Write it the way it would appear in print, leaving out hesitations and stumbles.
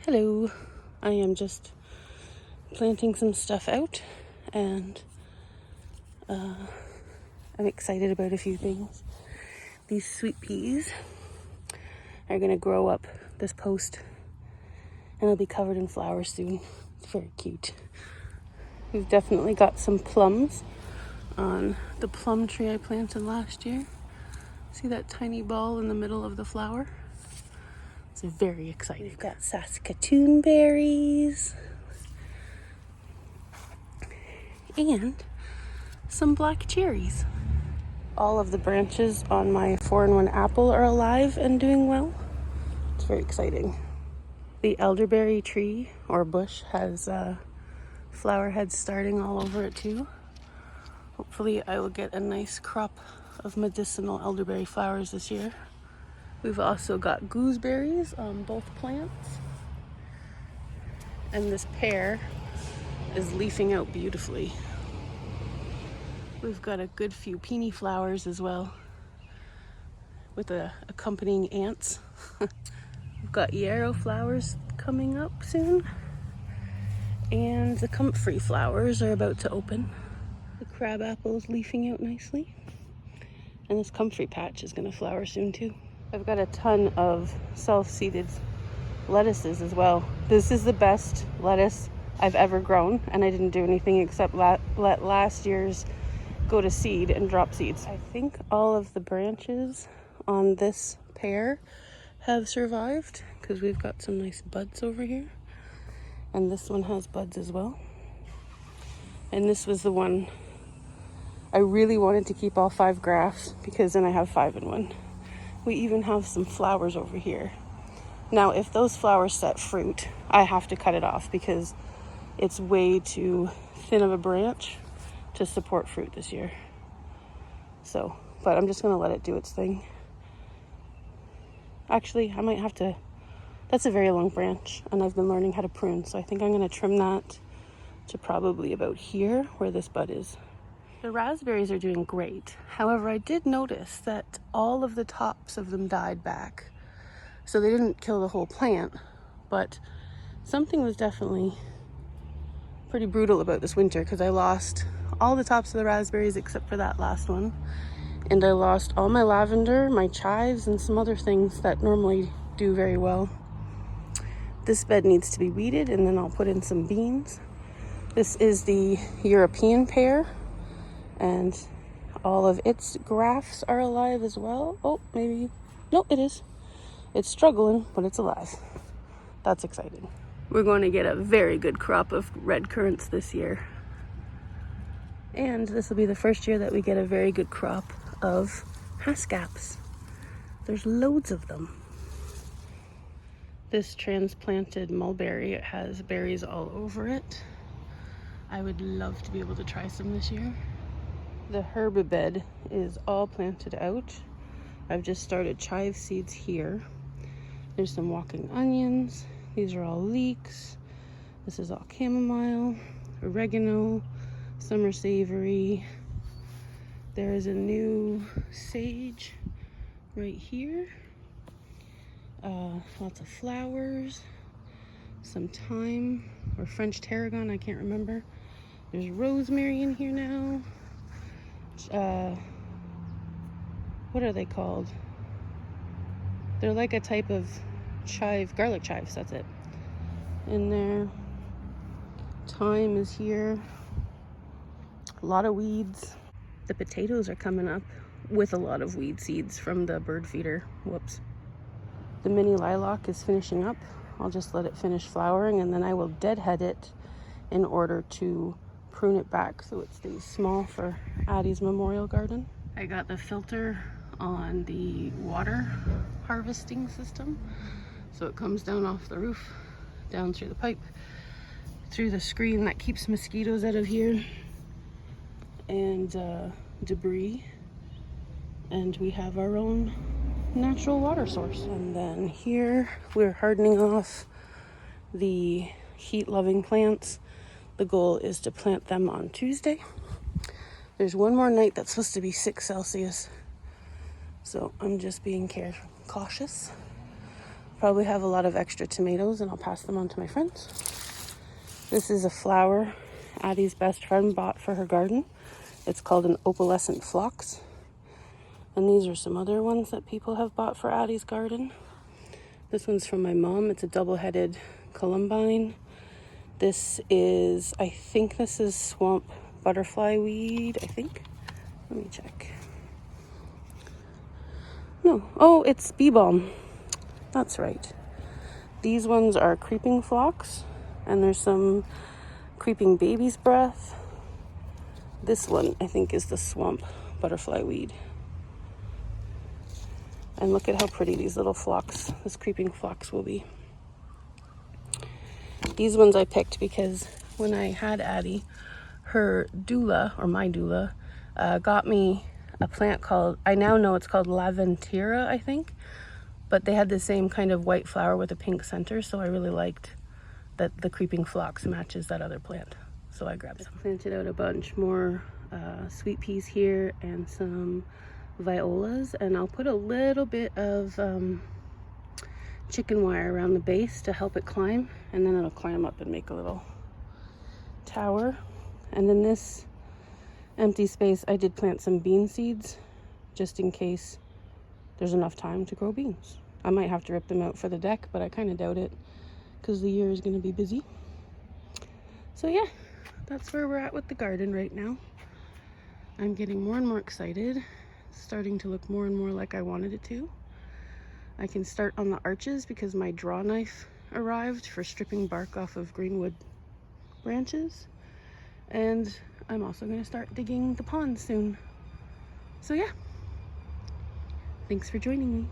Hello, I am just planting some stuff out and I'm excited about a few things. These sweet peas are going to grow up this post and they'll be covered in flowers soon. It's very cute. We've definitely got some plums on the plum tree I planted last year. See that tiny ball in the middle of the flower? It's very exciting. We've got Saskatoon berries and some black cherries. All of the branches on my 4-in-1 apple are alive and doing well. It's very exciting. The elderberry tree or bush has flower heads starting all over it too. Hopefully I will get a nice crop of medicinal elderberry flowers this year. We've also got gooseberries on both plants. And this pear is leafing out beautifully. We've got a good few peony flowers as well with accompanying ants. We've got yarrow flowers coming up soon. And the comfrey flowers are about to open. The crab apple is leafing out nicely. And this comfrey patch is going to flower soon too. I've got a ton of self-seeded lettuces as well. This is the best lettuce I've ever grown, and I didn't do anything except let last year's go to seed and drop seeds. I think all of the branches on this pear have survived because we've got some nice buds over here. And this one has buds as well. And this was the one I really wanted to keep all 5 grafts because then I have 5 in 1. We even have some flowers over here. Now, if those flowers set fruit, I have to cut it off because it's way too thin of a branch to support fruit this year. So, but I'm just gonna let it do its thing. Actually, I might have to, that's a very long branch and I've been learning how to prune. So I think I'm gonna trim that to probably about here where this bud is. The raspberries are doing great. However, I did notice that all of the tops of them died back. So they didn't kill the whole plant, but something was definitely pretty brutal about this winter because I lost all the tops of the raspberries except for that last one. And I lost all my lavender, my chives, and some other things that normally do very well. This bed needs to be weeded and then I'll put in some beans. This is the European pear. And all of its grafts are alive as well. Oh, maybe, no, it is. It's struggling, but it's alive. That's exciting. We're going to get a very good crop of red currants this year. And this will be the first year that we get a very good crop of haskaps. There's loads of them. This transplanted mulberry, it has berries all over it. I would love to be able to try some this year. The herb bed is all planted out. I've just started chive seeds here. There's some walking onions. These are all leeks. This is all chamomile, oregano, summer savory. There is a new sage right here. Lots of flowers, some thyme or French tarragon, I can't remember. There's rosemary in here now. What are they called? They're like a type of chive, garlic chives, that's it. In there. Thyme is here. A lot of weeds. The potatoes are coming up with a lot of weed seeds from the bird feeder. Whoops. The mini lilac is finishing up. I'll just let it finish flowering and then I will deadhead it in order to prune it back so it stays small for Addie's memorial garden. I got the filter on the water harvesting system. So it comes down off the roof, down through the pipe, through the screen that keeps mosquitoes out of here and debris. And we have our own natural water source. And then here we're hardening off the heat-loving plants. The goal is to plant them on Tuesday. There's one more night that's supposed to be 6 Celsius. So I'm just being cautious. probably have a lot of extra tomatoes and I'll pass them on to my friends. This is a flower Addie's best friend bought for her garden. It's called an opalescent phlox. And these are some other ones that people have bought for Addie's garden. This one's from my mom. It's a double-headed columbine. This is, I think this is swamp butterfly weed, I think. Let me check. No, oh, it's bee balm. That's right. These ones are creeping phlox, and there's some creeping baby's breath. This one, I think, is the swamp butterfly weed. And look at how pretty these little phlox, this creeping phlox will be. These ones I picked because when I had Addie, her doula, or my doula, got me a plant called, I now know it's called Laventera, I think. But they had the same kind of white flower with a pink center, so I really liked that the creeping phlox matches that other plant. So I grabbed some. Planted out a bunch more sweet peas here and some violas, and I'll put a little bit of chicken wire around the base to help it climb, and then it'll climb up and make a little tower. And in this empty space, I did plant some bean seeds just in case there's enough time to grow beans. I might have to rip them out for the deck, but I kind of doubt it because the year is going to be busy. So yeah, that's where we're at with the garden right now. I'm getting more and more excited. It's starting to look more and more like I wanted it to. I can start on the arches because my draw knife arrived for stripping bark off of greenwood branches. And I'm also going to start digging the pond soon. So yeah, thanks for joining me.